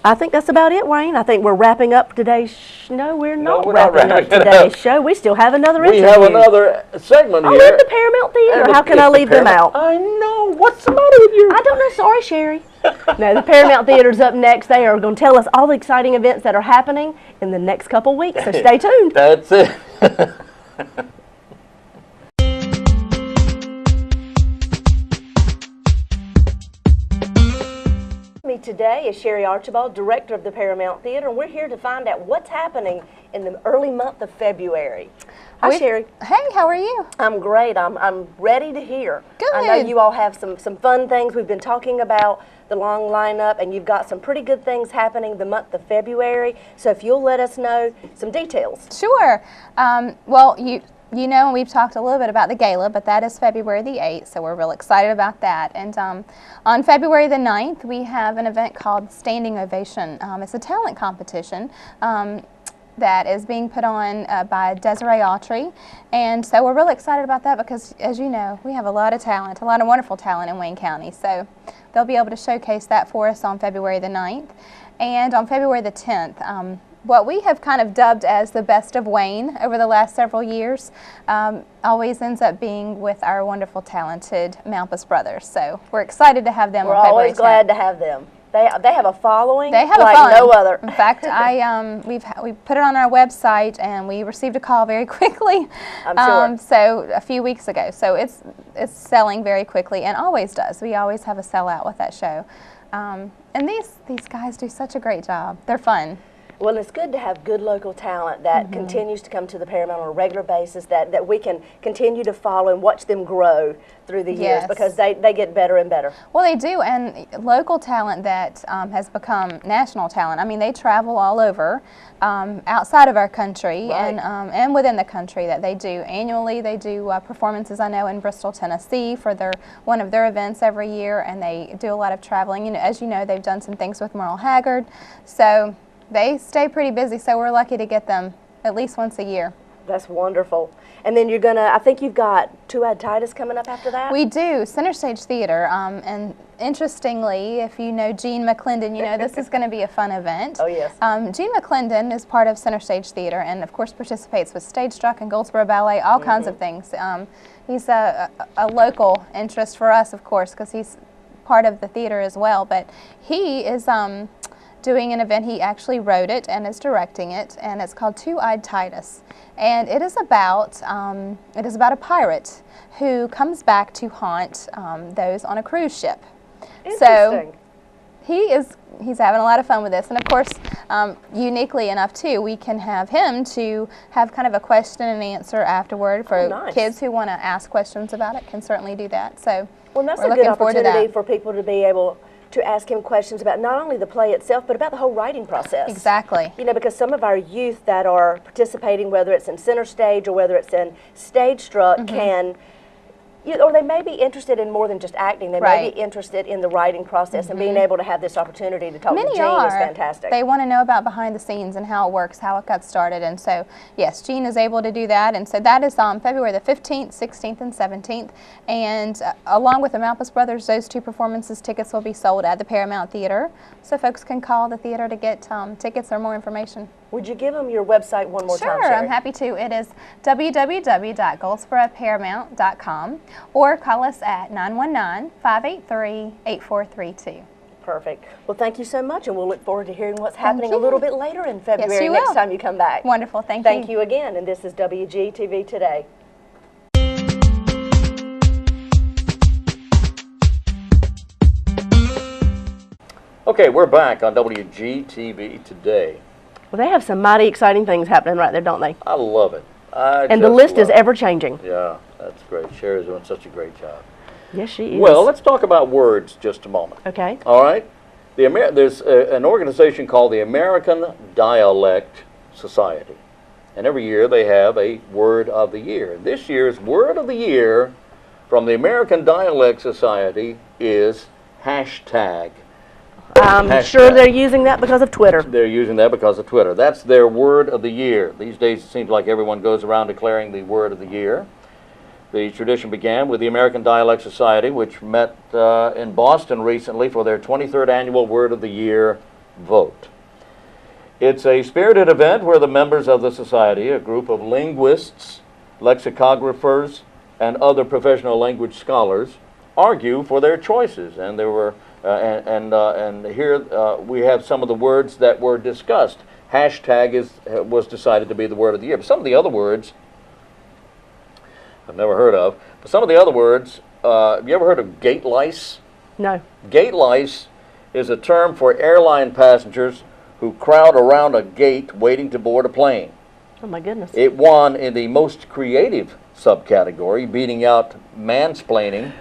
B: I think that's about it, Wayne. I think we're wrapping up today's No, we're not wrapping up today's show. We still have another interview.
A: We have another segment here.
B: I'll leave the Paramount Theater. How can I leave them out?
A: I know. What's the matter with you?
B: I don't know. Sorry, Sherry. No, the Paramount Theater's up next. They are going to tell us all the exciting events that are happening in the next couple weeks, so stay tuned.
A: That's it.
B: Me today is Sherry Archibald, director of the Paramount Theater, and we're here to find out what's happening in the early month of February. Hi, Sherry.
D: Hey, how are you?
B: I'm great. I'm ready to hear.
D: Good.
B: I know you all have some fun things. We've been talking about the long lineup, and you've got some pretty good things happening the month of February. So if you'll let us know some details.
D: Sure. Well, you know, we've talked a little bit about the gala, but that is February the 8th, so we're real excited about that. And on February the 9th, we have an event called Standing Ovation. It's a talent competition that is being put on by Desiree Autry. And so we're really excited about that because, as you know, we have a lot of talent, a lot of wonderful talent in Wayne County. So they'll be able to showcase that for us on February the 9th. And on February the 10th, what we have kind of dubbed as the Best of Wayne over the last several years always ends up being with our wonderful, talented Malpas brothers. So we're excited to have them on February 10th.
B: We're always glad to have them. They have a following
D: like no other. In fact, we put it on our website, and we received a call very quickly.
B: I'm sure.
D: So a few weeks ago. So it's selling very quickly, and always does. We always have a sellout with that show. And these guys do such a great job. They're fun.
B: Well, it's good to have good local talent that continues to come to the Paramount on a regular basis, that we can continue to follow and watch them grow through the years, because they get better and better.
D: Well, they do, and local talent that has become national talent. I mean, they travel all over outside of our country, and within the country. That they do annually. They do performances, I know, in Bristol, Tennessee for one of their events every year, and they do a lot of traveling. You know, as you know, they've done some things with Merle Haggard, so they stay pretty busy, so we're lucky to get them at least once a year.
B: That's wonderful. And then I think you've got Two Ad Titus coming up after that?
D: We do, Center Stage Theater. And interestingly, if you know Gene McClendon, you know this is going to be a fun event.
B: Oh, yes.
D: Gene McClendon is part of Center Stage Theater and, of course, participates with Stage Struck and Goldsboro Ballet, all kinds of things. He's a local interest for us, of course, because he's
E: part of the theater as well, but he is doing an event. He actually wrote it and is directing it, and it's called Two-Eyed Titus. And it is about a pirate who comes back to haunt those on a cruise ship. So he's having a lot of fun with this, and of course, uniquely enough too, we can have him to have kind of a question and answer afterward for kids who want to ask questions about it. Can certainly do that. So
B: that's a good opportunity for people to be able to ask him questions about not only the play itself, but about the whole writing process.
E: Exactly.
B: You know, because some of our youth that are participating, whether it's in center stage or whether it's in stage struck, or they may be interested in more than just acting. They may be interested in the writing process, and being able to have this opportunity to talk to Gene is fantastic.
E: They want to know about behind the scenes and how it works, how it got started. And so, yes, Gene is able to do that. And so that is on February the 15th, 16th, and 17th. And along with the Malpas Brothers, those two performances, tickets will be sold at the Paramount Theater. So folks can call the theater to get tickets or more information.
B: Would you give them your website one more time,
E: Sure, I'm happy to. It is www.goldsboroparamount.com, or call us at 919-583-8432.
B: Perfect. Well, thank you so much, and we'll look forward to hearing what's happening a little bit later in February next time you come back.
E: Wonderful. Thank you.
B: Thank you again, and this is WGTV Today.
A: Okay, we're back on WGTV Today.
B: Well, they have some mighty exciting things happening right there, don't they?
A: I love it.
B: And the list is ever-changing.
A: Yeah, that's great. Sherry's doing such a great job.
B: Yes, she is.
A: Well, let's talk about words just a moment.
B: Okay.
A: All right? There's an organization called the American Dialect Society. And every year they have a Word of the Year. This year's Word of the Year from the American Dialect Society is hashtag.
B: I'm sure they're using that because of Twitter.
A: They're using that because of Twitter. That's their Word of the Year. These days it seems like everyone goes around declaring the Word of the Year. The tradition began with the American Dialect Society, which met in Boston recently for their 23rd annual Word of the Year vote. It's a spirited event where the members of the society, a group of linguists, lexicographers, and other professional language scholars, argue for their choices. And there were and here we have some of the words that were discussed. Hashtag was decided to be the Word of the Year. But some of the other words I've never heard of. But some of the other words, have you ever heard of gate lice?
B: No.
A: Gate lice is a term for airline passengers who crowd around a gate waiting to board a plane.
B: Oh my goodness.
A: It won in the most creative subcategory, beating out mansplaining.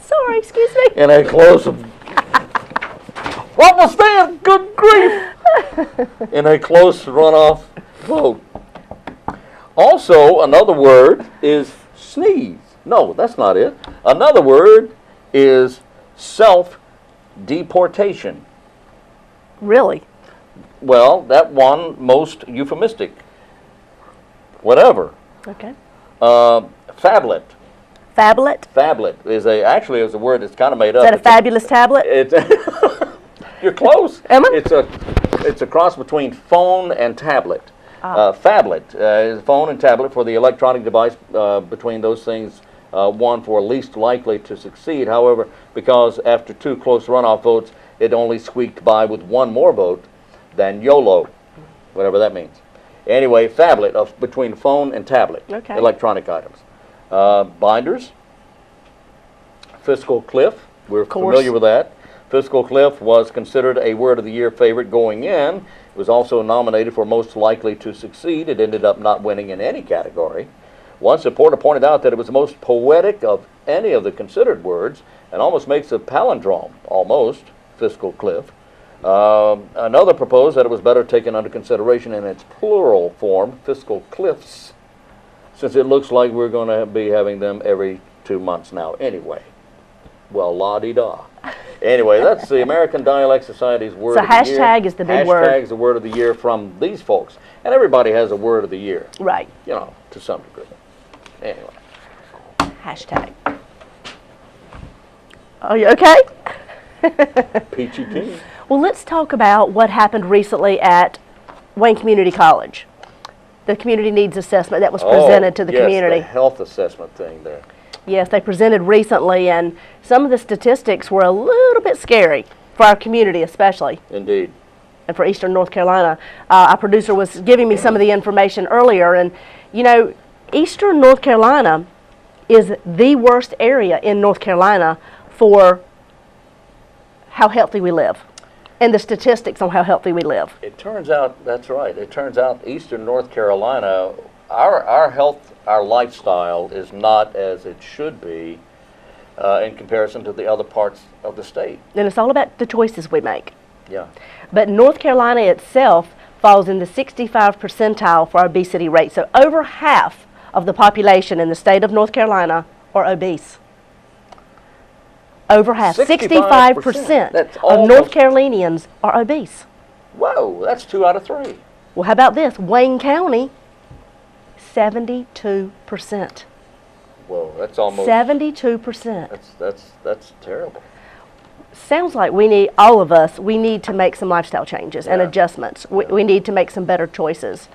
B: Sorry, excuse me.
A: In a close what was that? Good grief! In a close runoff vote. Also, another word is sneeze. No, that's not it. Another word is self-deportation.
B: Really?
A: Well, that one most euphemistic. Whatever.
B: Okay.
A: Phablet.
B: Phablet?
A: Phablet is actually a word that's kind of made up.
B: Is that a fabulous tablet?
A: You're close.
B: Emma?
A: It's a cross between phone and tablet. Phablet is phone and tablet for the electronic device between those things, one for least likely to succeed. However, because after two close runoff votes, it only squeaked by with one more vote than YOLO, whatever that means. Anyway, phablet between phone and tablet, electronic items. Binders, fiscal cliff, we're familiar with that. Fiscal cliff was considered a Word of the Year favorite going in. It was also nominated for most likely to succeed. It ended up not winning in any category. One supporter pointed out that it was the most poetic of any of the considered words and almost makes a palindrome, almost, fiscal cliff. Another proposed that it was better taken under consideration in its plural form, fiscal cliffs, since it looks like we're going to be having them every 2 months now anyway. Well, la-di-da. Anyway, that's the American Dialect Society's Word of the Year. So
B: hashtag is the big word.
A: Hashtag is the Word of the Year from these folks. And everybody has a Word of the Year.
B: Right.
A: You know, to some degree. Anyway.
B: Hashtag. Are you okay?
A: Peachy keen.
B: Well, let's talk about what happened recently at Wayne Community College. The community needs assessment that was presented to the community.
A: The health assessment thing there.
B: Yes, they presented recently, and some of the statistics were a little bit scary for our community especially.
A: Indeed.
B: And for Eastern North Carolina. Our producer was giving me some of the information earlier, and you know, Eastern North Carolina is the worst area in North Carolina for how healthy we live and the statistics on how healthy we live.
A: It turns out, that's right, it turns out Eastern North Carolina, our health, our lifestyle is not as it should be in comparison to the other parts of the state.
B: And it's all about the choices we make.
A: Yeah.
B: But North Carolina itself falls in the 65th percentile for obesity rate. So over half of the population in the state of North Carolina are obese. Over half, 65% of North Carolinians are obese.
A: Whoa, that's 2 out of 3.
B: Well, how about this? Wayne County, 72%.
A: Whoa, that's almost
B: 72%.
A: That's terrible.
B: Sounds like we need, all of us, we need to make some lifestyle changes and adjustments. We need to make some better choices.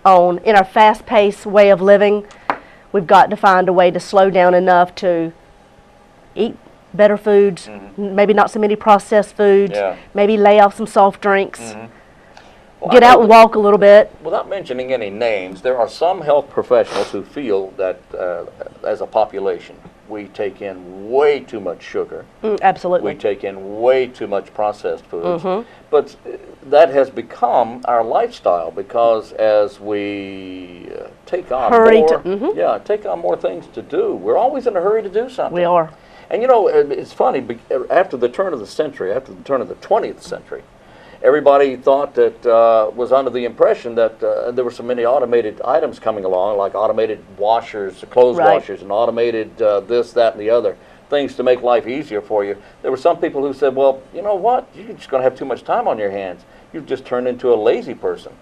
B: In our fast-paced way of living, we've got to find a way to slow down enough to eat better foods, maybe not so many processed foods, maybe lay off some soft drinks, well, get out and walk a little bit.
A: Without mentioning any names, there are some health professionals who feel that as a population, we take in way too much sugar.
B: Absolutely.
A: We take in way too much processed foods. But that has become our lifestyle because as we take on take on more things to do, we're always in a hurry to do something.
B: We are.
A: And you know, it's funny, after the turn of the century, after the turn of the 20th century, everybody thought that, was under the impression that there were so many automated items coming along, like automated washers, clothes washers, and automated this, that, and the other, things to make life easier for you. There were some people who said, well, you know what, you're just going to have too much time on your hands. You've just turned into a lazy person.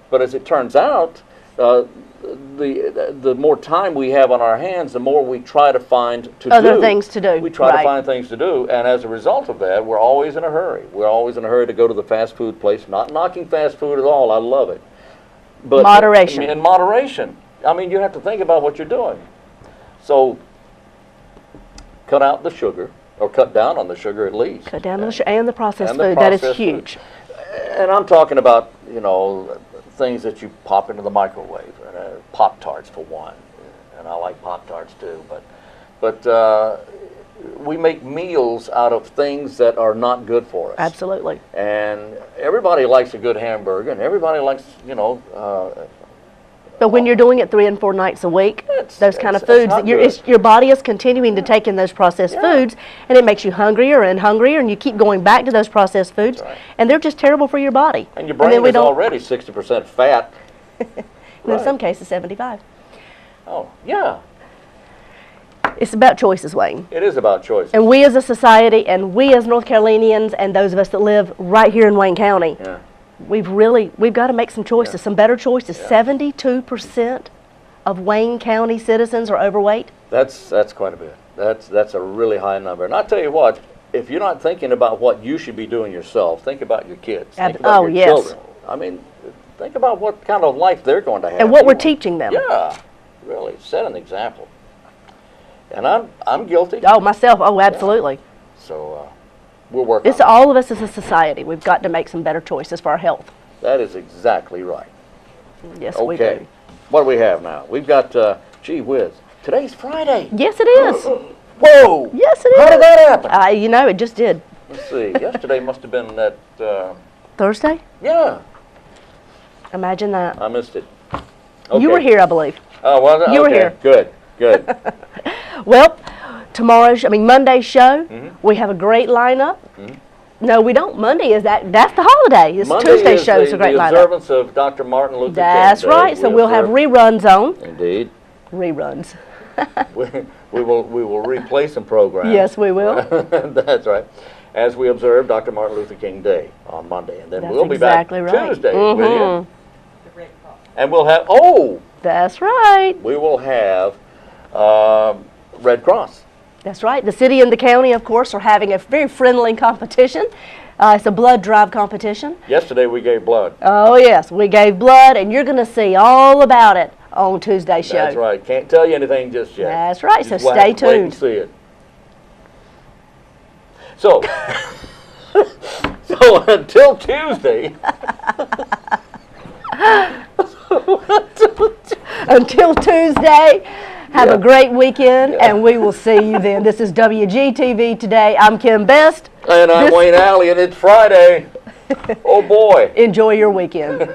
A: But as it turns out, the more time we have on our hands, the more we try to find
B: other things to do.
A: We try to find things to do, and as a result of that, we're always in a hurry. We're always in a hurry to go to the fast food place. Not knocking fast food at all. I love it. But
B: moderation.
A: In moderation. I mean, you have to think about what you're doing. So, cut out the sugar, or cut down on the sugar at least.
B: Cut down on the sugar and the processed food. That is huge.
A: And I'm talking about, you know, things that you pop into the microwave, Pop-Tarts for one, and I like Pop-Tarts too, but we make meals out of things that are not good for us.
B: Absolutely.
A: And everybody likes a good hamburger, and everybody likes, you know...
B: but when you're doing it 3 and 4 nights a week, those kind of foods, your body is continuing to take in those processed foods, and it makes you hungrier and hungrier, and you keep going back to those processed foods, and they're just terrible for your body.
A: And your brain is already 60% fat.
B: And in some cases, 75.
A: Oh, yeah.
B: It's about choices, Wayne.
A: It is about choices.
B: And we as a society, and we as North Carolinians, and those of us that live right here in Wayne County, we've got to make some choices, some better choices. 72% of Wayne County citizens are overweight.
A: That's quite a bit. That's a really high number. And I'll tell you what, if you're not thinking about what you should be doing yourself, think about your kids. Think about your children. I mean, think about what kind of life they're going to have.
B: And what we're teaching them.
A: Yeah, really, set an example. And I'm guilty.
B: Oh, myself, absolutely.
A: So we'll work on it.
B: It's all of us as a society. We've got to make some better choices for our health.
A: That is exactly right.
B: Yes, we do.
A: What do we have now? We've got, gee whiz, today's Friday.
B: Yes, it is.
A: Whoa.
B: Yes, it is.
A: How did that happen?
B: You know, it just did.
A: Let's see. Yesterday must have been that...
B: Thursday?
A: Yeah.
B: Imagine that.
A: I missed it. Okay.
B: You were here, I believe.
A: Oh, well,
B: you were here.
A: Good.
B: Well, Monday's show, we have a great lineup. No, we don't. Monday is that's the holiday. It's Tuesday's show is a great lineup.
A: The observance of Dr. Martin Luther King Day.
B: That's right. So we'll have reruns on.
A: Indeed.
B: Reruns.
A: we will replay some programs.
B: Yes, we will.
A: That's right. As we observe Dr. Martin Luther King Day on Monday, and then we'll be back Tuesday with you. And we'll have
B: that's right.
A: We will have Red Cross.
B: That's right. The city and the county, of course, are having a very friendly competition. It's a blood drive competition.
A: Yesterday we gave blood.
B: Oh, yes. We gave blood, and you're going to see all about it on Tuesday's show.
A: That's right. Can't tell you anything just yet.
B: That's right.
A: Just
B: So stay tuned.
A: Wait and see it. So, so until Tuesday.
B: Until Tuesday, have a great weekend, and we will see you then. This is WGTV Today. I'm Kim Best.
A: And I'm Wayne Alley, and it's Friday. Oh, boy.
B: Enjoy your weekend.